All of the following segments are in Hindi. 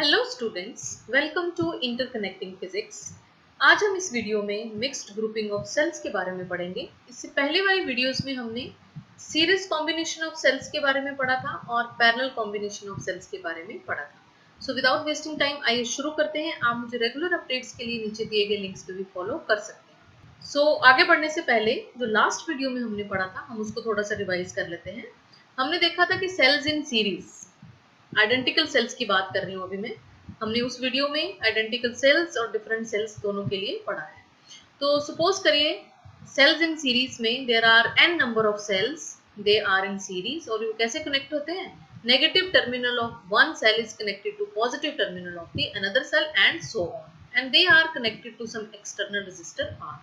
Hello students, welcome to interconnecting physics. आज हम इस वीडियो में मिक्स्ड ग्रुपिंग ऑफ सेल्स के बारे में पढ़ेंगे। इससे पहले वाली वीडियोस में हमने सीरीज कॉम्बिनेशन ऑफ सेल्स के बारे में पढ़ा था और पैरेलल कॉम्बिनेशन ऑफ सेल्स के बारे में पढ़ा था। सो विदाउट वेस्टिंग टाइम आइए शुरू करते हैं। आप मुझे रेगुलर अपडेट्स के लिए नीचे दिए गए लिंक्स पे भी फॉलो कर सकते हैं। सो आगे बढ़ने से पहले जो लास्ट वीडियो में हमने पढ़ा था हम उसको थोड़ा सा रिवाइज कर लेते हैं। हमने देखा था कि cells in series, identical cells की बात कर रही हूँ अभी मैं। हमने उस वीडियो में आइडेंटिकल सेल्स और डिफरेंट सेल्स दोनों के लिए पढ़ा है। तो सपोज करिए सेल्स इन सीरीज में there are n number of cells, they are in series, और वो कैसे कनेक्ट होते हैं? Negative terminal of one cell is connected to positive terminal of the another cell and so on, and they are connected to some external resistor R।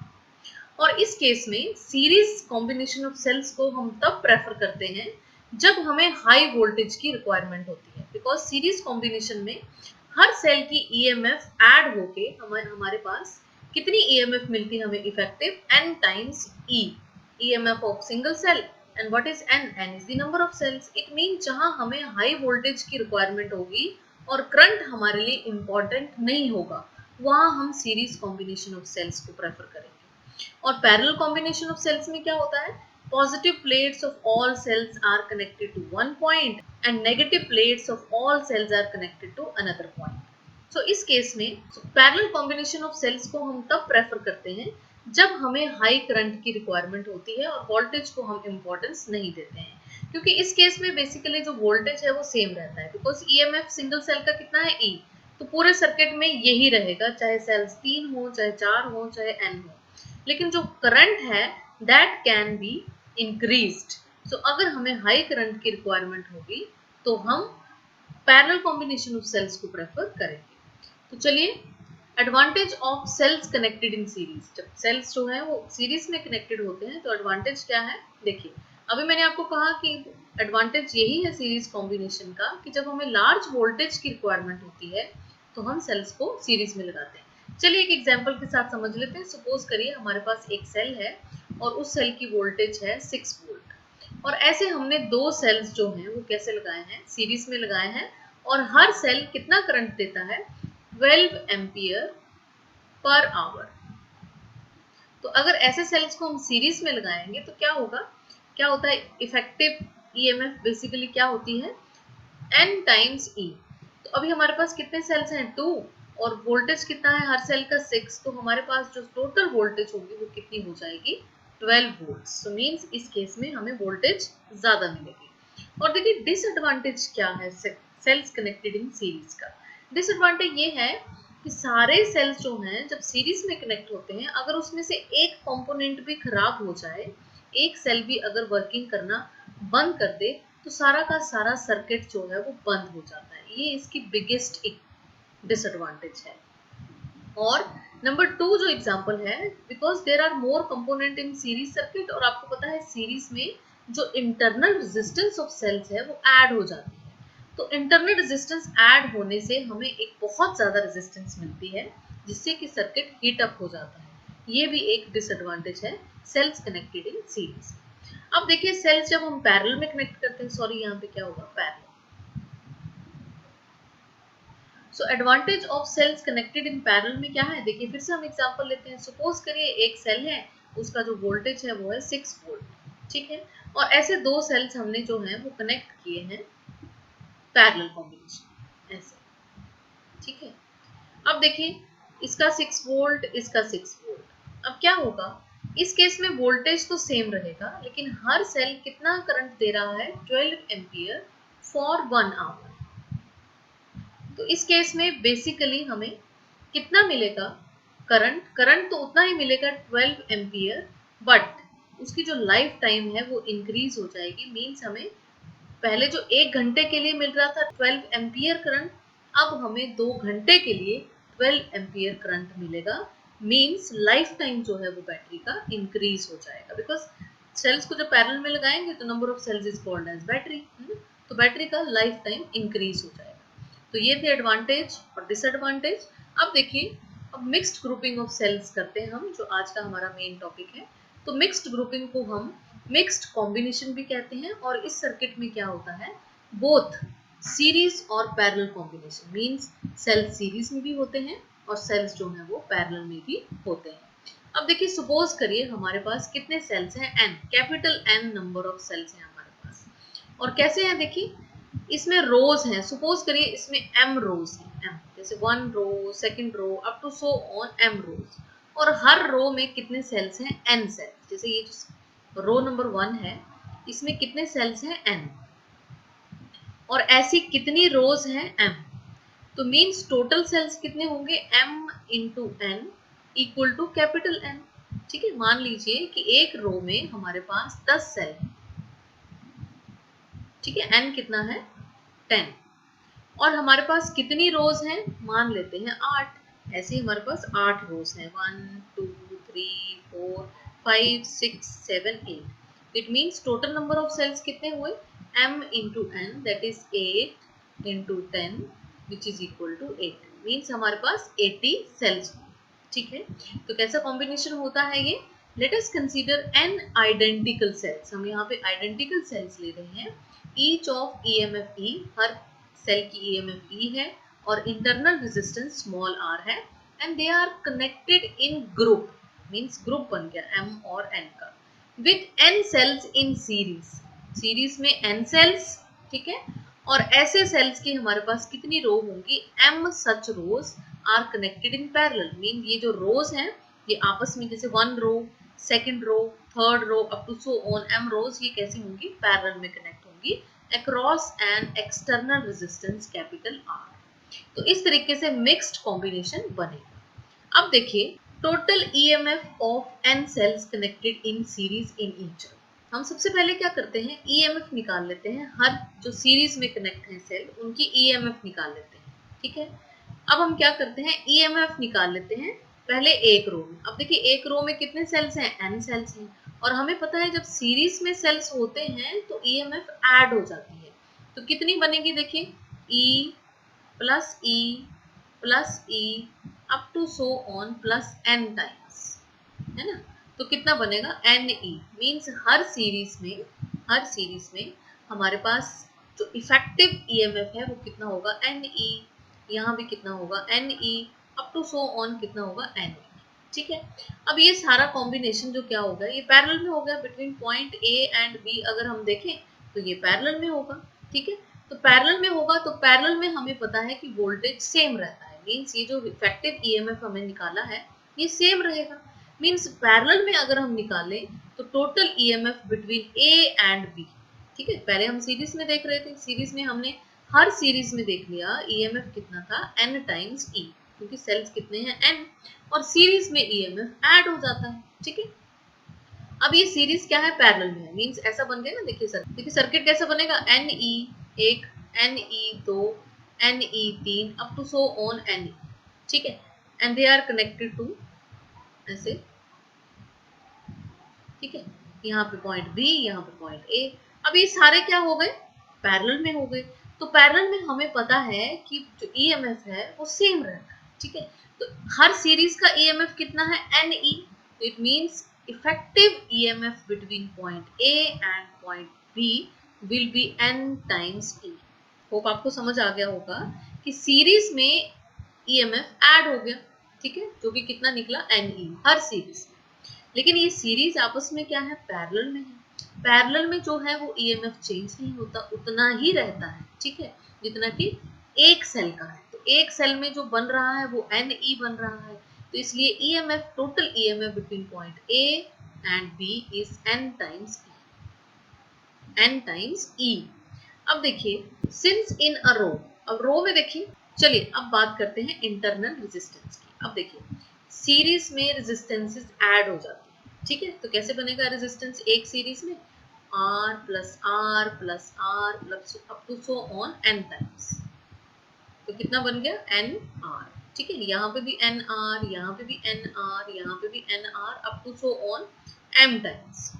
और इस केस में सीरीज कॉम्बिनेशन ऑफ सेल्स को हम तब प्रेफर करते हैं जब हमें हाई वोल्टेज की रिक्वायरमेंट होती है, बिकॉज सीरीज कॉम्बिनेशन में हर सेल की ईएमएफ ऐड होके हमारे पास कितनी ईएमएफ मिलती है हमें effective n times e, EMF of single cell. And what is n? n is the number of cells. It mean जहां हमें हाई वोल्टेज की रिक्वायरमेंट होगी और करंट हमारे लिए इंपॉर्टेंट नहीं होगा, वहां हम सीरीज कॉम्बिनेशन ऑफ सेल्स को प्रेफर करेंगे। और पैरेलल कॉम्बिनेशन ऑफ सेल्स में क्या होता है? Positive plates of all cells are connected to one point and negative plates of all cells are connected to another point. So इस केस में पैरेलल कॉम्बिनेशन ऑफ सेल्स को हम तब प्रेफर करते हैं जब हमें हाई करंट की रिक्वायरमेंट होती है और वोल्टेज को हम इम्पोर्टेंस नहीं देते हैं, क्योंकि इस केस में बेसिकली जो वोल्टेज है वो सेम रहता है, बिकॉज ईएमएफ सिंगल सेल का कितना है? E। तो पूरे सर्किट में यही रहेगा, चाहे सेल्स 3 हो, चाहे 4 हो, चाहे n हो। लेकिन जो करंट है that can be increased. So अगर हमें हाई करंट की रिक्वायरमेंट होगी तो हम पैरेलल कॉम्बिनेशन ऑफ सेल्स को प्रेफर करेंगे। तो चलिए, advantage of cells connected in series. जब सेल्स जो है वो सीरीज में कनेक्टेड होते हैं तो एडवांटेज क्या है? देखिए, अभी मैंने आपको कहा कि एडवांटेज यही है सीरीज कॉम्बिनेशन का कि जब हमें लार्ज वोल्टेज की रिक्वायरमेंट होती है तो हम सेल्स को सीरीज में लगाते हैं। चलिए एक एग्जांपल के साथ समझ लेते हैं। सपोज करिए हमारे पास एक सेल है और उस सेल की वोल्टेज है 6 वोल्ट, और ऐसे हमने दो सेल्स जो हैं वो कैसे लगाए हैं? सीरीज में लगाए हैं, और हर सेल कितना करंट देता है? 12 एम्पियर पर आवर। तो अगर ऐसे सेल्स को हम सीरीज में लगाएंगे तो क्या होगा? क्या होता है? इफेक्टिव ईएमएफ बेसिकली क्या होती है? n times e। तो अभी हमारे पास कितने सेल्स हैं? 2, और वोल्टेज कितना है हर सेल का? 6। तो हमारे पास जो टोटल वोल्टेज होगी वो कितनी हो जाएगी? 12 वोल्ट्स। सो मींस इस केस में हमें वोल्टेज ज्यादा मिलेगी। और देखिए डिसएडवांटेज क्या है सेल्स कनेक्टेड इन सीरीज का? डिसएडवांटेज ये है कि सारे सेल्स जो हैं जब सीरीज में कनेक्ट होते हैं, अगर उसमें से एक कंपोनेंट भी खराब हो जाए, एक सेल भी अगर वर्किंग करना बंद कर दे, तो सारा का सारा सर्किट जो है वो बंद हो जाता है। ये इसकी बिगेस्ट एक डिसएडवांटेज है। और नंबर 2 जो एग्जांपल है, because there are more component in series circuit, और आपको पता है सीरीज में जो इंटरनल रेजिस्टेंस ऑफ सेल्स है वो ऐड हो जाती है। तो इंटरनल रेजिस्टेंस ऐड होने से हमें एक बहुत ज्यादा रेजिस्टेंस मिलती है, जिससे कि सर्किट हीट अप हो जाता है। ये भी एक डिसएडवांटेज है सेल्स कनेक्टेड इन सीरीज। अब देखिए सेल्स जब हम पैरेलल में कनेक्ट करते हैं, सॉरी यहाँ पे क्या होगा? Parallel. So advantage of cells connected in parallel में क्या है? देखिए फिर से हम एग्जांपल लेते हैं। सपोज करिए एक सेल है, उसका जो वोल्टेज है वो है 6 वोल्ट, ठीक है, और ऐसे दो सेल्स हमने जो है वो कनेक्ट किए हैं पैरेलल कॉम्बिनेशन ऐसे, ठीक है। अब देखिए इसका 6 वोल्ट, इसका 6 वोल्ट। अब क्या होगा? इस केस में वोल्टेज तो सेम रहेगा, लेकिन हर सेल कितना करंट दे रहा है? 12 एम्पियर फॉर 1 आवर। तो इस केस में बेसिकली हमें कितना मिलेगा करंट? करंट तो उतना ही मिलेगा 12 एम्पियर, बट उसकी जो लाइफ टाइम है वो इंक्रीज हो जाएगी। मींस हमें पहले जो 1 घंटे के लिए मिल रहा था 12 एम्पियर करंट, अब हमें 2 घंटे के लिए 12 एम्पियर करंट मिलेगा। मींस लाइफ टाइम जो है वो बैटरी का इंक्रीज हो जाएगा, बिकॉज सेल्स को जब पैरेलल में लगाएंगे तो number of cells is called as battery, तो बैटरी का लाइफ टाइम इंक्रीज हो जाएगा। तो ये थे एडवांटेज और डिसएडवांटेज। अब देखिए, अब मिक्स्ड ग्रुपिंग ऑफ सेल्स करते हैं हम, जो आज का हमारा मेन टॉपिक है। तो मिक्स्ड ग्रुपिंग को हम मिक्स्ड कॉम्बिनेशन भी कहते हैं, और इस सर्किट में क्या होता है? बोथ सीरीज और parallel combination means cells series में भी होते हैं और सेल्स जो है वो पैरेलल में भी होते हैं। अब देखिए सपोज करिए हमारे पास कितने सेल्स हैं, n, capital N number of cells हैं हमारे पास। और कैसे हैं देखिए, इसमें रोज हैं, सपोज करिए इसमें m रोज हैं, m जैसे 1 row, second row up to so on m rows. और हर रो में कितने सेल्स हैं, n सेल्स। जैसे ये जो रो नंबर 1 है इसमें कितने सेल्स हैं, n, और ऐसी कितनी रोज हैं, m। तो मीन्स टोटल सेल्स कितने होंगे, m into n equal to capital N। ठीक है, मान लीजिए कि एक रो में हमारे पास 10 सेल है, ठीक है, n कितना है 10, और हमारे पास कितनी रोज हैं, मान लेते हैं 8। ऐसे ही हमारे पास 8 रोज हैं, 1 2 3 4 5 6 7 8। It means total number of cells कितने हुए, m into n that is 8 into 10 which is equal to 8। मीन्स हमारे पास 80 सेल्स। ठीक है, तो कैसा कॉम्बिनेशन होता है ये, let us consider n identical cells. हम यहाँ पे आइडेंटिकल सेल्स ले रहे हैं, ईच ऑफ EMF E, हर सेल की EMF E है और इंटरनल रेजिस्टेंस स्मॉल r है, and they are connected in group, means group बन गया m और n का, with n cells in series, series में n सेल्स। ठीक है, और ऐसे सेल्स की हमारे पास कितनी रो होंगी, m such rows are connected in parallel. Mean ये जो रोज हैं ये आपस में जैसे 1 row, second row, third row up to so on m rows, ये कैसी होंगी, पैरेलल में कनेक्ट होंगी across an external resistance capital R। तो इस तरीके से मिक्स्ड कॉम्बिनेशन बनेगा। अब देखिए total EMF of n cells connected in series in each. हम सबसे पहले क्या करते हैं, EMF निकाल लेते हैं, हर जो सीरीज में कनेक्ट है सेल उनकी EMF निकाल लेते हैं। ठीक है, अब हम क्या करते हैं, EMF निकाल लेते हैं पहले एक रो में। अब देखिए एक रो में कितने सेल्स हैं, n सेल्स हैं, और हमें पता है जब सीरीज में सेल्स होते हैं तो EMF ऐड हो जाती है। तो कितनी बनेगी देखिए, E plus E up to so on plus n times, है ना। तो कितना बनेगा, NE। मीन्स हर सीरीज में हमारे पास जो इफेक्टिव EMF है वो कितना होगा, NE। यहाँ भी कितना होगा, NE up to so on कितना होगा, NE। ठीक है, अब ये सारा कॉम्बिनेशन जो क्या होगा, ये पैरेलल में हो गया between point A and B। अगर हम देखें तो ये पैरेलल में होगा। ठीक है, तो पैरेलल में होगा तो पैरेलल में हमें पता है कि वोल्टेज सेम रहता है, मीन्स ये जो इफेक्टिव EMF हमें निकाला है ये सेम रहेगा। मीन्स पैरेलल में अगर हम निकालें तो total EMF between A and B। ठीक है, पहले हम सीरीज में देख रहे थे, सीरीज में हमने हर सीरीज में देख लिया EMF कितना था, n टाइम्स E, क्योंकि सेल्स कितने हैं, n, और सीरीज में EMF ऐड हो जाता है। ठीक है, अब ये सीरीज क्या है, पैरेलल में है, मींस ऐसा बन गया ना। देखिए सर्किट कैसा बनेगा, NE 1, NE 2, NE 3 up to so on NE। ठीक है, and they are connected to ऐसे। ठीक है, यहाँ पे पॉइंट B, यहाँ पे पॉइंट A। अब ये सारे क्या हो गए, पैरेलल में हो गए। तो पैरेलल में हमें पता है कि जो EMF है वो सेम रहता है। ठीक है, तो हर सीरीज का EMF कितना है, NE। It means effective EMF between point A and point B will be n times E। Hope आपको समझ आ गया होगा कि सीरीज में EMF ऐड हो गया। ठीक है, जो कि कितना निकला, NE हर सीरीज। लेकिन ये सीरीज आपस में क्या है, पैरेलल में है। पैरेलल में जो है वो EMF चेंज नहीं होता, उतना ही रहता है। ठीक है, जितना कि एक सेल का है। तो एक सेल में जो बन रहा है वो NE बन रहा है, तो इसलिए EMF, total EMF between point A and B is n times E। अब देखिए सिंस इन अ रो, अब रो में देखिए, चलिए अब बात करते हैं इंटरनल रेजिस्टेंस की। अब देखिए सीरीज में रेजिस्टेंसेस ऐड हो जाती है। ठीक है, तो कैसे बनेगा रेजिस्टेंस एक सीरीज में, R plus R plus R plus up to so on n times. तो कितना बन गया, NR। ठीक है, यहाँ पे भी NR, यहाँ पे भी NR, यहाँ पे भी NR up to so on m times.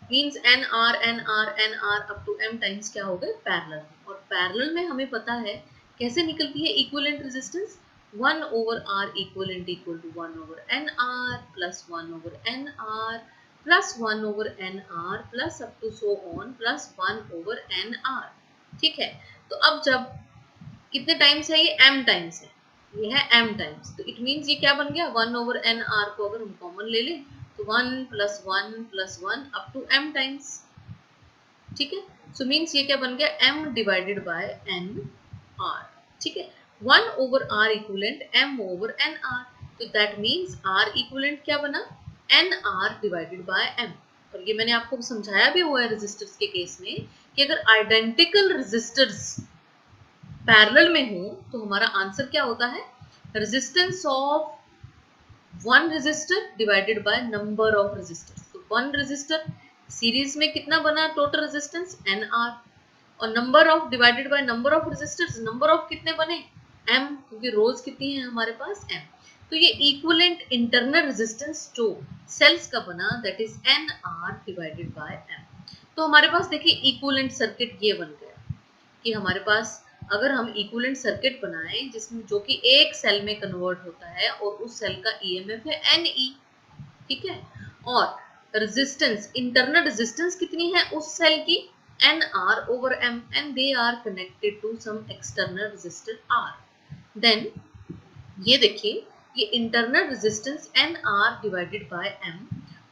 Means NR NR NR up to m times क्या हो गए, पैरेलल। और पैरेलल में हमें पता है कैसे निकलती है equivalent resistance, 1 over R equivalent equal to 1 over NR plus 1 over NR plus 1 over NR plus up to so on plus 1 over NR। ठीक है। तो अब जब कितने टाइम्स है, ये m टाइम्स है, ये है m टाइम्स, तो इट मीन्स ये क्या बन गया, 1/n(r) को अगर हम कॉमन ले लें तो 1 + 1 + 1 अप टू m टाइम्स, ठीक है। सो मीन्स ये क्या बन गया, m/n(r), ठीक है। 1/r इक्वलेंट m/n(r), तो दैट मीन्स r इक्वलेंट क्या बना, nr/m। और ये मैंने आपको समझाया भी हुआ है रेजिस्टर्स के केस में कि अगर आइडेंटिकल रेजिस्टर्स पैरेलल में हो तो हमारा आंसर क्या होता है, resistance of one resistor divided by number of resistors. तो वन रेजिस्टर सीरीज में कितना बना टोटल रेजिस्टेंस, nr, और number of divided by number of resistors, number of कितने बने, m, क्योंकि रोज कितनी है हमारे पास, m। तो ये इक्विवेलेंट इंटरनल रेजिस्टेंस जो सेल्स का बना that is nr divided by m। तो हमारे पास देखिए इक्विवेलेंट सर्किट ये बन गया कि हमारे पास अगर हम इक्विवेलेंट सर्किट बनाएं जिसमें जो कि एक सेल में कन्वर्ट होता है और उस सेल का ईएमएफ है Ne, ठीक है, और रेजिस्टेंस इंटरनल रेजिस्टेंस कितनी है उस सेल की, nr/m, and they are connected to some external resistor r, then ये देखिए ये internal resistance nr divided by m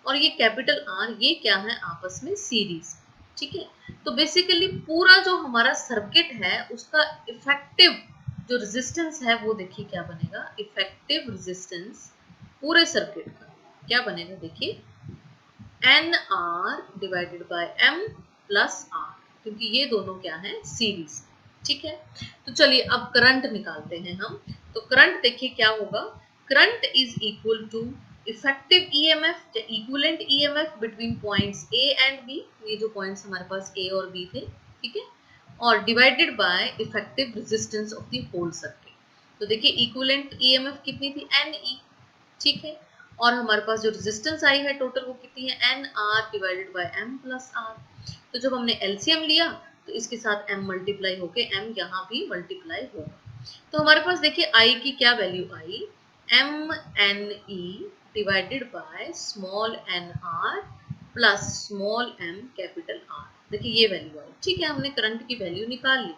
और ये कैपिटल R ये क्या है आपस में सीरीज, ठीक है। तो बेसिकली पूरा जो हमारा सर्किट है उसका इफेक्टिव जो रेजिस्टेंस है वो देखिए क्या बनेगा, इफेक्टिव रेजिस्टेंस पूरे सर्किट का क्या बनेगा, देखिए nr divided by m plus r, क्योंकि ये दोनों क्या है सीरीज, ठीक है। तो चलिए अब करंट निकालते हैं हम। तो करंट देखिए क्या होगा, current is equal to effective EMF या equivalent EMF between points A and B, ये जो पॉइंट्स हमारे पास A और B थे, ठीक है, और divided by effective resistance of the whole circuit. तो देखिए इक्विवेलेंट ईएमएफ कितनी थी, Ne, ठीक है, और हमारे पास जो रेजिस्टेंस आई है टोटल वो कितनी है, nr divided by m plus r। तो जब हमने एलसीएम लिया तो इसके साथ m मल्टीप्लाई होके m यहाँ भी मल्टीप्लाई होगा। तो हमारे पास देखिए I की क्या value I, mne divided by small nr plus small m capital R। देखिए ये वैल्यू आई, ठीक है, हमने करंट की वैल्यू निकाल ली।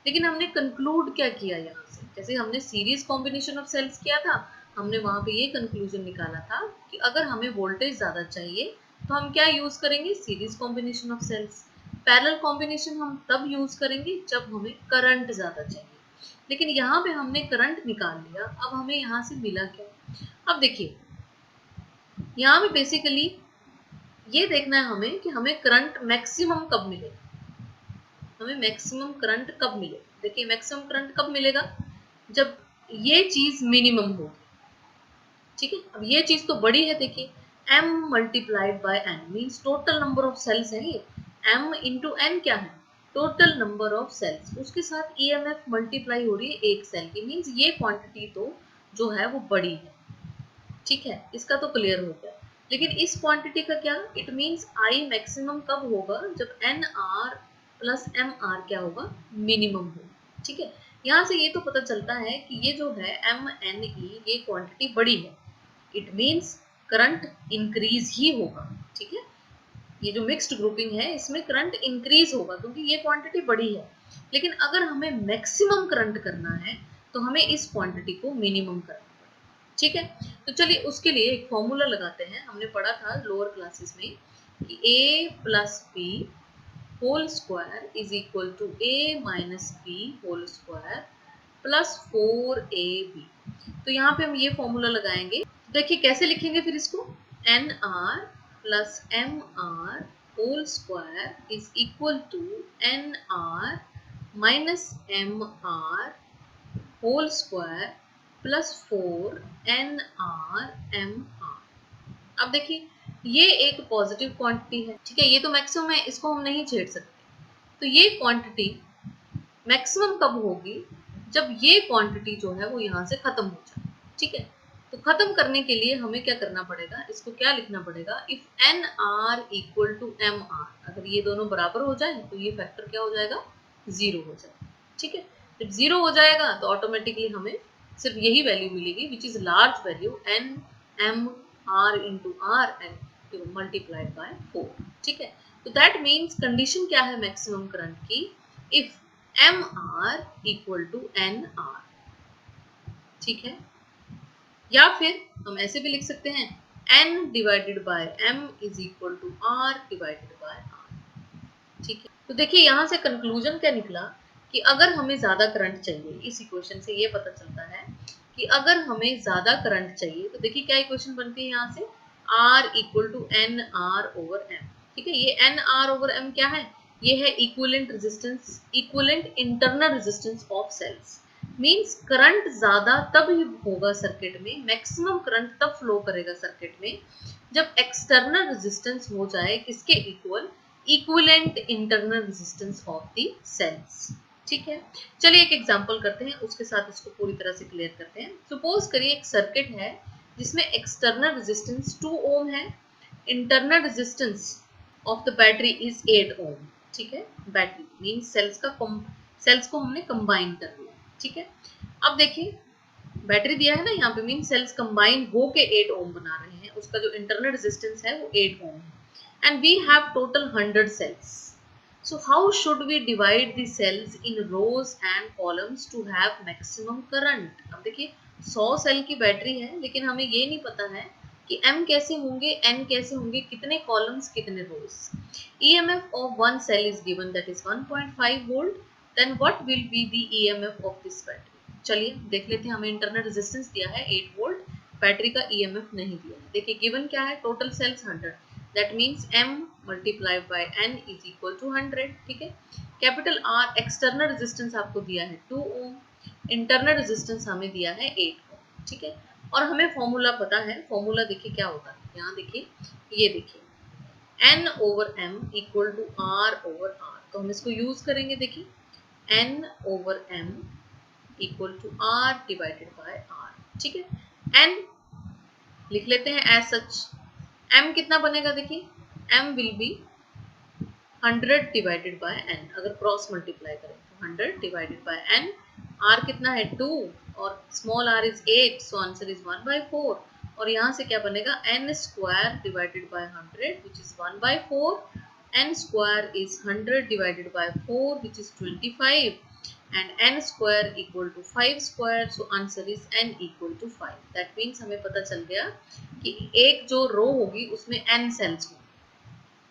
लेकिन हमने कंक्लूड क्या किया यहाँ से, जैसे हमने सीरीज कॉम्बिनेशन ऑफ सेल्स किया था, हमने वहां पे ये कंक्लूजन निकाला था कि अगर हमें वोल्टेज ज्यादा चाहिए तो हम क्या यूज करेंगे, series combination of cells. Parallel combination हम तब यूज करेंगे जब हमें करंट ज्यादा चाहिए। लेकिन यहाँ पे हमने करंट निकाल लिया, अब हमें यहाँ से मिला क्या, अब देखिए यहाँ पे बेसिकली ये देखना है हमें कि हमें करंट मैक्सिमम कब मिलेगा, हमें मैक्सिमम करंट कब मिलेगा। देखिए मैक्सिमम करंट कब मिलेगा, जब ये चीज मिनिमम होगी, ठीक है। अब ये चीज तो बड़ी है, देखिए m multiplied by n means total number of cells है ये, m इंटू n क्या है, टोटल नंबर ऑफ सेल्स, उसके साथ ईएमएफ मल्टीप्लाई हो रही है एक सेल की, मीन्स ये क्वांटिटी तो जो है वो बड़ी है, ठीक है, इसका तो क्लियर हो गया। लेकिन इस क्वांटिटी का क्या, इट मीन्स आई मैक्सिमम कब होगा, जब N R plus M R क्या होगा, मिनिमम होगा, ठीक है। यहाँ से ये तो पता चलता है कि ये जो है एम एन ई ये क्वांटिटी बड़ी है, इट मीन्स करंट इंक्रीज ही होगा, ठीक है। ये जो मिक्स्ड ग्रुपिंग है इसमें करंट इंक्रीज होगा क्योंकि ये क्वांटिटी बड़ी है। लेकिन अगर हमें मैक्सिमम करंट करना है तो हमें इस क्वांटिटी को मिनिमम करना पड़ेगा, ठीक है। तो चलिए उसके लिए एक फॉर्मूला लगाते हैं, हमने पढ़ा था लोअर क्लासेस में कि a plus B whole square is equal to a minus B whole square plus 4ab। तो यहाँ पे हम ये फॉर्मूला लगाएंगे, देखिए कैसे लिखेंगे फिर इसको, N R plus M R whole square is equal to N R minus M R whole square plus 4 NR/M/R। अब देखिए ये एक पॉजिटिव क्वांटिटी है, ठीक है, ये तो मैक्सिमम है, इसको हम नहीं छेड़ सकते। तो ये क्वांटिटी मैक्सिमम कब होगी, जब ये क्वांटिटी जो है वो यहाँ से खत्म हो जाए, ठीक है। तो खत्म करने के लिए हमें क्या करना पड़ेगा, इसको क्या लिखना पड़ेगा, if NR equal to MR, अगर ये दोनों बराबर हो जाए तो ये फैक्टर क्या हो जाएगा, 0 हो जाएगा, ठीक है। जब 0 हो जाएगा तो ऑटोमेटिकली हमें सिर्फ यही वैल्यू मिलेगी which is large value NMR into R and multiplied by 4, ठीक है। तो दैट मीन्स कंडीशन क्या है मैक्सिमम करंट की, if M R equal to N R, ठीक है। या फिर हम ऐसे भी लिख सकते हैं n divided by m is equal to r divided by r, ठीक है। तो देखिए यहाँ से कंक्लूजन क्या निकला कि अगर हमें ज्यादा करंट चाहिए, इस इक्वेशन से ये पता चलता है कि अगर हमें ज्यादा करंट चाहिए तो देखिए क्या इक्वेशन बनती है यहाँ से, r equal to N R over M, ठीक है। ये एन आर ओवर एम क्या है, ये है equivalent resistance, equivalent internal resistance of cells. Means current ज्यादा तब ही होगा सर्किट में, मैक्सिमम करंट तब फ्लो करेगा सर्किट में जब एक्सटर्नल रेजिस्टेंस हो जाए किसके इक्वल, equivalent internal resistance of the cells, ठीक है। चलिए एक एग्जांपल करते हैं, उसके साथ इसको पूरी तरह से क्लियर करते हैं। सपोज करिए एक सर्किट है जिसमें एक्सटर्नल रेजिस्टेंस 2 ओम है, internal resistance of the battery is 8 ओम, ठीक है। बैटरी मीन्स सेल्स को हमने कंबाइन कर दिया, ठीक है। अब देखिए बैटरी दिया है ना यहाँ पे, मीन सेल्स कंबाइन हो के 8 ओम बना रहे हैं, उसका जो इंटरनल रेजिस्टेंस है वो 8 ओम है, and we have total 100 cells. So how should we divide the cells in rows and columns to have maximum current? अब देखिए 100 सेल की बैटरी है लेकिन हमें ये नहीं पता है कि m कैसे होंगे, n कैसे होंगे, कितने कॉलम्स कितने रोज। EMF of one cell is given, that is 1.5 volt. Then what will be the EMF of this battery? चलिए देख लेते हैं, हमें इंटरनल रेजिस्टेंस दिया है 8 वोल्ट, बैटरी का EMF नहीं दिया है। देखिए गिवन क्या है, total sales 100, that means m multiplied by n is equal to 100, ठीक है। कैपिटल R एक्सटर्नल रेजिस्टेंस आपको दिया है 2 ओम, इंटरनल रेजिस्टेंस हमें दिया है 8 ओम, ठीक है। और हमें फॉर्मूला पता है, फॉर्मूला देखिए क्या होता है, यहाँ देखिए, ये देखिए n over m equal to r over r, तो हम इसको यूज करेंगे। देखिए n over m equal to r divided by r, ठीक है। n लिख लेते हैं एज सच, m कितना बनेगा, देखिए m will be 100 divided bye n, अगर क्रॉस मल्टीप्लाई करें तो 100 डिवाइडेड बाय n, r कितना है 2 और small r is 8, so answer is 1/4, और यहाँ से क्या बनेगा n square divided by 100 which is 1/4, n square is 100 divided bye 4 which is 25, and n square equal to 5 square, so answer is n equal to 5. That means हमें पता चल गया कि एक जो रो होगी उसमें n सेल्स होंगे,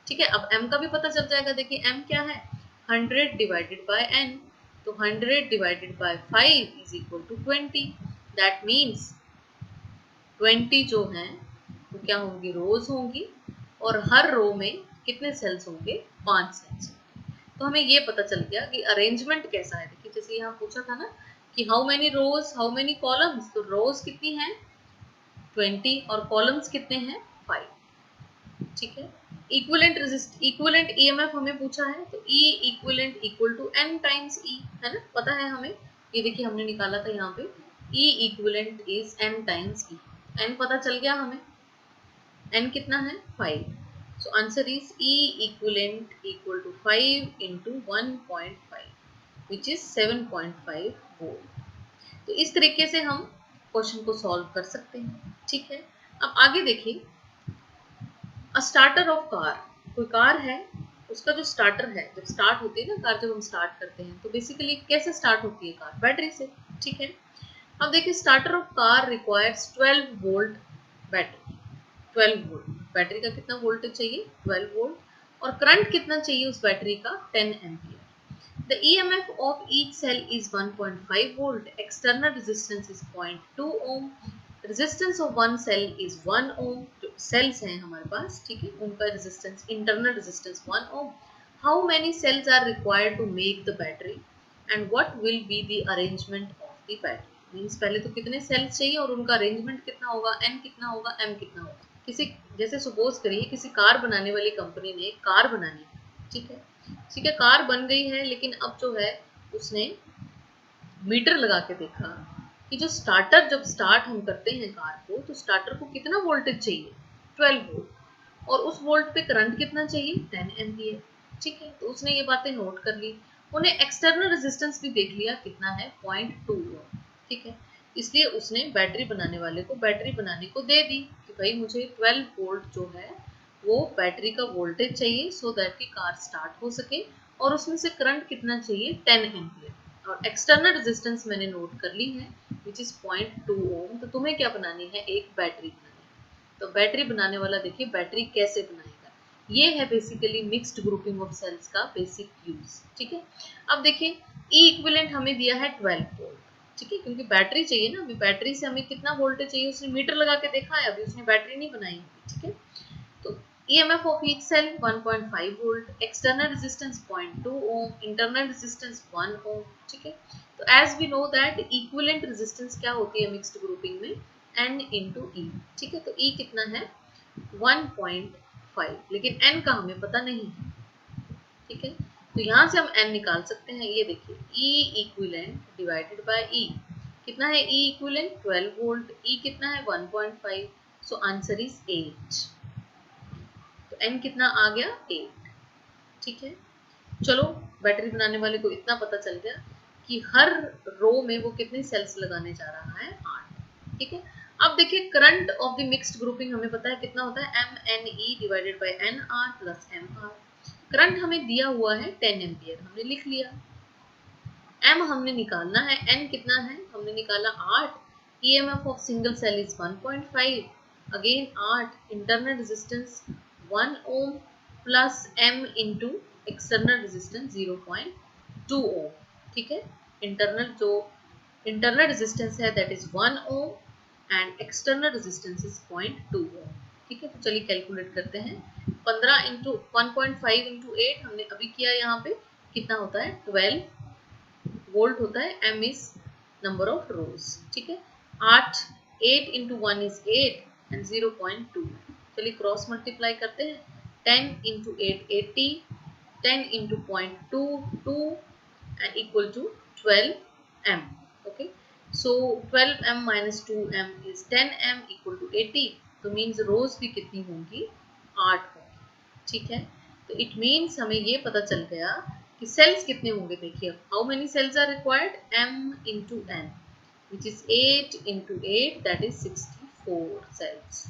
ठीक है। अब m का भी पता चल जाएगा, देखिए m क्या है 100 डिवाइडेड बाय n, तो 100 divided by 5 is equal to 20, that means 20 जो है वो क्या होंगी, रोज होंगी, और हर रो में कितने सेल्स होंगे, 5 सेल्स। तो हमें ये पता चल गया कि अरेंजमेंट कैसा है। देखिए जैसे यहाँ पूछा था ना कि how many rows how many columns, तो रोज कितनी है 20 और कॉलम्स कितने हैं 5, ठीक है। इक्विवेलेंट ईएमएफ हमें पूछा है, तो E equivalent equal to n times E, है ना, पता है हमें, ये देखिए हमने निकाला था यहाँ पे E equivalent is n times E, n पता चल गया हमें, n कितना है 5, so answer is E equivalent equal to 5 into 1.5 which is 7.5 volt। तो इस तरीके से हम क्वेश्चन को सॉल्व कर सकते हैं, ठीक है। अब आगे देखिए, अ स्टार्टर ऑफ कार, कोई कार है, उसका जो स्टार्टर है, जब स्टार्ट होती है ना कार, जब हम स्टार्ट करते हैं तो बेसिकली कैसे स्टार्ट होती है कार, बैटरी से, ठीक है। अब देखिए starter of car requires 12 volt battery, 12 volt battery का कितना वोल्टेज चाहिए 12 वोल्ट, और करंट कितना चाहिए उस बैटरी का 10 ampere. The EMF of each cell is 1.5 volt, external resistance is 0.2 ohm, resistance of one cell is 1 ohm, जो cells हैं हमारे पास, ठीक है, उनका resistance, internal resistance 1 ohm। How many cells are required to make the battery and what will be the arrangement of the battery? Means पहले तो कितने सेल्स चाहिए और उनका अरेंजमेंट कितना होगा, n कितना होगा, m कितना होगा। किसी जैसे सपोज करिए किसी कार बनाने वाली कंपनी ने कार बनानी, ठीक है, ठीक है, कार बन गई है, लेकिन अब जो है उसने मीटर लगा के देखा कि जो स्टार्टर, जब स्टार्ट हम करते हैं कार को, तो स्टार्टर को कितना वोल्टेज चाहिए 12 वोल्ट, और उस वोल्ट पे करंट कितना चाहिए 10 एम्पियर, ठीक है। तो उसने ये बातें नोट कर ली, उन्हें एक्सटर्नल रेजिस्टेंस भी देख लिया कितना है 0.2 ओम, ठीक है। इसलिए उसने बैटरी बनाने वाले को बैटरी बनाने को दे दी कि भाई मुझे 12 वोल्ट जो है वो बैटरी का वोल्टेज चाहिए, सो दैट कि कार स्टार्ट हो सके और उसमें से करंट कितना चाहिए 10 एम्पियर और एक्सटर्नल रेजिस्टेंस मैंने नोट कर ली है विच इज 0.2 ओम। तो तुम्हें क्या बनानी है, एक बैटरी बनानी है। तो बैटरी बनाने वाला देखिए बैटरी कैसे बनाएगा, ये है basically mixed grouping of cells का बेसिक यूज। ठीक है, अब देखिए ई इक्विवेलेंट हमें दिया है 12 वोल्ट। ठीक है, क्योंकि बैटरी चाहिए ना, अभी बैटरी से हमें कितना वोल्टेज चाहिए उसने मीटर लगा के देखा है, अभी उसने बैटरी नहीं बनाई। ठीक है, तो EMF of each cell 1.5 volt, external resistance 0.2 ohm, internal resistance 1 ohm। ठीक है, तो as we know that equivalent resistance क्या होती है mixed grouping में, N into E। ठीक है, तो E कितना है 1.5, लेकिन N का हमें पता नहीं है। ठीक है, तो यहाँ से हम N निकाल सकते हैं। ये देखिए E equivalent divided by E कितना है, E equivalent 12 वोल्ट, E कितना है 1.5, सो आंसर इज 8। तो N कितना आ गया 8। ठीक है, चलो बैटरी बनाने वाले को इतना पता चल गया कि हर रो में वो कितने सेल्स लगाने जा रहा है, 8। ठीक है, अब देखिए current of the mixed grouping हमें पता है कितना होता है, MNE divided by NR plus MR। Current हमें दिया हुआ है 10 एम्पियर, हमने लिख लिया। M हमने निकालना है, N कितना है हमने निकाला 8। EMF of single cell is 1.5, again 8, internal resistance 1 ohm plus M into external resistance 0.2 ohm. ठीक है, इंटरनल रेजिस्टेंस है that is 1 ohm and external resistance is 0.2 ohm. ठीक है, तो चलिए कैलकुलेट करते हैं। 15 इंटू 1.5 इंटू 8 हमने अभी किया, यहाँ पे कितना होता है 12 वोल्ट होता है। M इज नंबर ऑफ रोज। ठीक है, 8 इंटू 1 इज 8 एंड 0.2। चलिए क्रॉस मल्टीप्लाई करते हैं, 10 into 8 80, 10 into 0.2 2 and equal to 12M। Okay, so 12M minus 2M is 10M equal to 80। तो मीन्स रोज भी कितनी होंगी, 8 होंगी। ठीक है, तो इट मीन्स हमें ये पता चल गया कि सेल्स कितने होंगे। देखिए how many cells are required, M into N which is 8 into 8 that is 64 sales.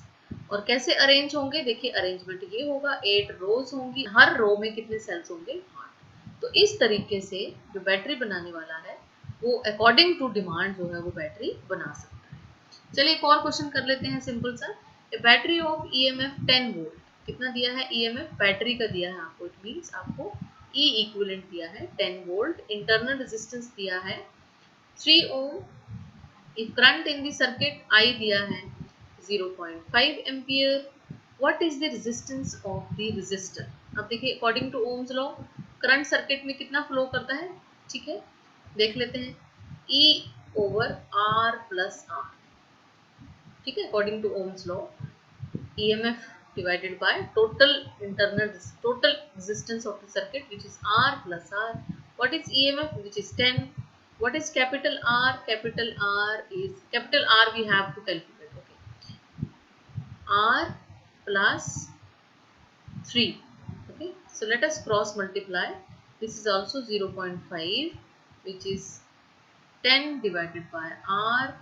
और कैसे अरेंज होंगे, देखिए अरेंजमेंट ये होगा, 8 रोज होंगी, हर रो में कितने सेल्स होंगे, 8। तो इस तरीके से जो बैटरी बनाने वाला है वो अकॉर्डिंग टू डिमांड जो है वो बैटरी बना सकता है। चलिए एक और क्वेश्चन कर लेते हैं सिंपल सा। बैटरी ऑफ EMF 10 वोल्ट, कितना दिया है EMF बैटरी का दिया है आपको, इट मीन्स आपको E इक्विवेलेंट दिया है 10 वोल्ट, इंटरनल रेजिस्टेंस दिया है 3 ohm, if current in the circuit I दिया है 0.5 ampere, what is the resistance of the resistor. अब देखिए according to Ohm's law current circuit में कितना फ्लो करता है। ठीक है, देख लेते हैं, E over R plus R। ठीक है, according to Ohm's law EMF divided by total resistance of the circuit which is R plus R. What is EMF, which is 10. What is capital R? Capital R we have to calculate. Okay, R plus 3. Okay, so let us cross multiply. This is also 0.5 which is 10 divided by R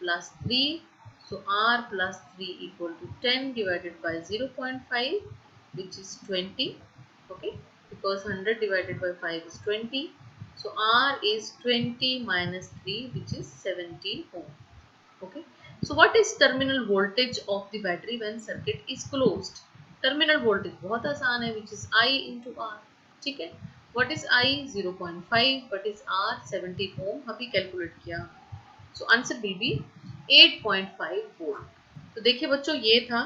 plus 3. So R plus 3 equal to 10 divided by 0.5 which is 20. Okay, because 100 divided by 5 is 20. So R is 20 minus 3 which is 17 ohm. Okay, so what is terminal voltage of the battery when circuit is closed? Terminal voltage बहुत आसान है, which is I into R. ठीक है, what is I 0.5, what is R 17 ohm, अभी कैलकुलेट किया। So answer will be 8.5 volt। तो देखिए बच्चों ये था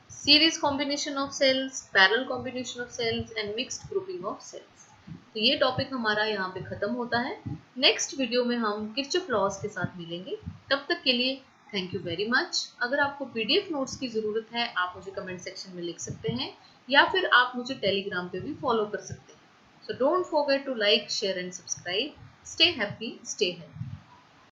series combination of cells, parallel combination of cells and mixed grouping of cells. तो ये टॉपिक हमारा यहाँ पे खत्म होता है। नेक्स्ट वीडियो में हम किरचॉफ लॉज के साथ मिलेंगे। तब तक के लिए थैंक यू वेरी मच। अगर आपको PDF नोट्स की ज़रूरत है आप मुझे कमेंट सेक्शन में लिख सकते हैं या फिर आप मुझे टेलीग्राम पे भी फॉलो कर सकते हैं। So don't forget to like, share and subscribe. Stay happy, stay healthy.